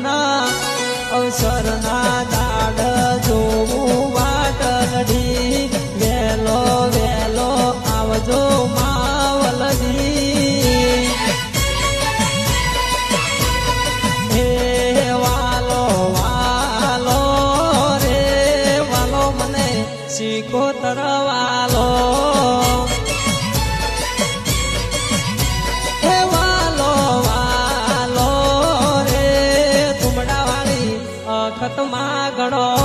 ના અવસરના દાડ જોવું વાટલડી વેલો વેલો આવજો માવલજી હે વાલો વાલો રે વાલો મને શીખોતર વાલો ખતમાં ગણો